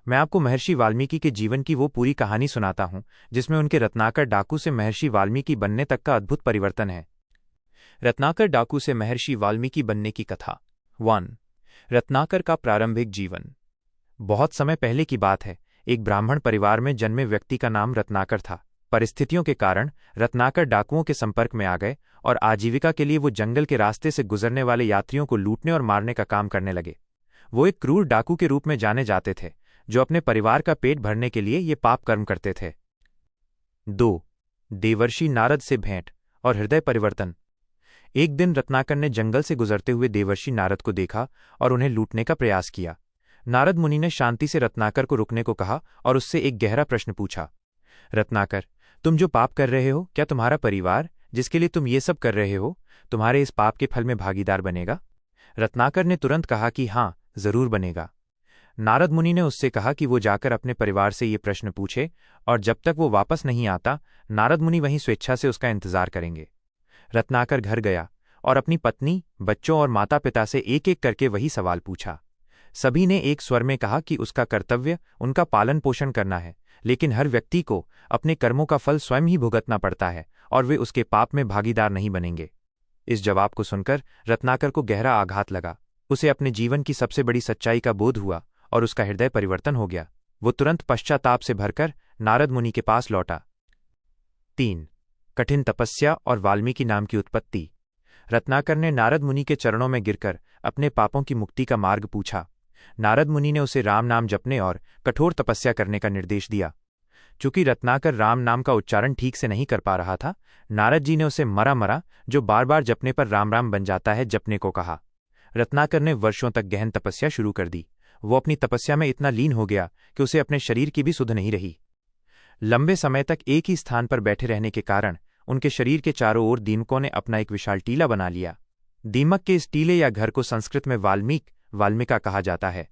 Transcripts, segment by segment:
मैं आपको महर्षि वाल्मीकि के जीवन की वो पूरी कहानी सुनाता हूँ जिसमें उनके रत्नाकर डाकू से महर्षि वाल्मीकि बनने तक का अद्भुत परिवर्तन है। रत्नाकर डाकू से महर्षि वाल्मीकि बनने की कथा। 1। रत्नाकर का प्रारंभिक जीवन। बहुत समय पहले की बात है। एक ब्राह्मण परिवार में जन्मे व्यक्ति का नाम रत्नाकर था। परिस्थितियों के कारण रत्नाकर डाकुओं के संपर्क में आ गए और आजीविका के लिए वो जंगल के रास्ते से गुजरने वाले यात्रियों को लूटने और मारने का काम करने लगे। वो एक क्रूर डाकू के रूप में जाने जाते थे जो अपने परिवार का पेट भरने के लिए ये पाप कर्म करते थे। 2। देवर्षि नारद से भेंट और हृदय परिवर्तन। एक दिन रत्नाकर ने जंगल से गुजरते हुए देवर्षि नारद को देखा और उन्हें लूटने का प्रयास किया। नारद मुनि ने शांति से रत्नाकर को रुकने को कहा और उससे एक गहरा प्रश्न पूछा। रत्नाकर, तुम जो पाप कर रहे हो, क्या तुम्हारा परिवार, जिसके लिए तुम ये सब कर रहे हो, तुम्हारे इस पाप के फल में भागीदार बनेगा? रत्नाकर ने तुरंत कहा कि हाँ, जरूर बनेगा। नारद मुनि ने उससे कहा कि वो जाकर अपने परिवार से ये प्रश्न पूछे और जब तक वो वापस नहीं आता, नारद मुनि वहीं स्वेच्छा से उसका इंतजार करेंगे। रत्नाकर घर गया और अपनी पत्नी, बच्चों और माता पिता से एक एक करके वही सवाल पूछा। सभी ने एक स्वर में कहा कि उसका कर्तव्य उनका पालन पोषण करना है, लेकिन हर व्यक्ति को अपने कर्मों का फल स्वयं ही भुगतना पड़ता है और वे उसके पाप में भागीदार नहीं बनेंगे। इस जवाब को सुनकर रत्नाकर को गहरा आघात लगा। उसे अपने जीवन की सबसे बड़ी सच्चाई का बोध हुआ और उसका हृदय परिवर्तन हो गया। वो तुरंत पश्चाताप से भरकर नारद मुनि के पास लौटा। 3। कठिन तपस्या और वाल्मीकि नाम की उत्पत्ति। रत्नाकर ने नारद मुनि के चरणों में गिरकर अपने पापों की मुक्ति का मार्ग पूछा। नारद मुनि ने उसे राम नाम जपने और कठोर तपस्या करने का निर्देश दिया। चूंकि रत्नाकर राम नाम का उच्चारण ठीक से नहीं कर पा रहा था, नारद जी ने उसे मरा जो बार बार जपने पर राम राम बन जाता है, जपने को कहा। रत्नाकर ने वर्षों तक गहन तपस्या शुरू कर दी। वो अपनी तपस्या में इतना लीन हो गया कि उसे अपने शरीर की भी सुध नहीं रही। लंबे समय तक एक ही स्थान पर बैठे रहने के कारण उनके शरीर के चारों ओर दीमकों ने अपना एक विशाल टीला बना लिया। दीमक के इस टीले या घर को संस्कृत में वाल्मीका कहा जाता है।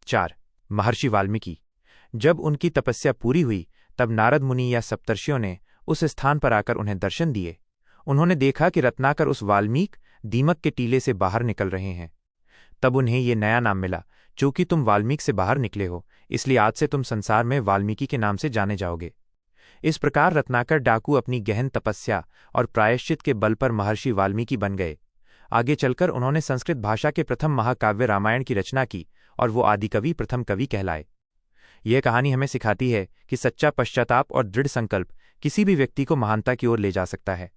4। महर्षि वाल्मीकि। जब उनकी तपस्या पूरी हुई तब नारद मुनि या सप्तर्षियों ने उस स्थान पर आकर उन्हें दर्शन दिए। उन्होंने देखा कि रत्नाकर उस दीमक के टीले से बाहर निकल रहे हैं। तब उन्हें ये नया नाम मिला। चूंकि तुम वाल्मीकि से बाहर निकले हो, इसलिए आज से तुम संसार में वाल्मीकि के नाम से जाने जाओगे। इस प्रकार रत्नाकर डाकू अपनी गहन तपस्या और प्रायश्चित के बल पर महर्षि वाल्मीकि बन गए। आगे चलकर उन्होंने संस्कृत भाषा के प्रथम महाकाव्य रामायण की रचना की और वो आदिकवि, प्रथम कवि कहलाए। यह कहानी हमें सिखाती है कि सच्चा पश्चाताप और दृढ़ संकल्प किसी भी व्यक्ति को महानता की ओर ले जा सकता है।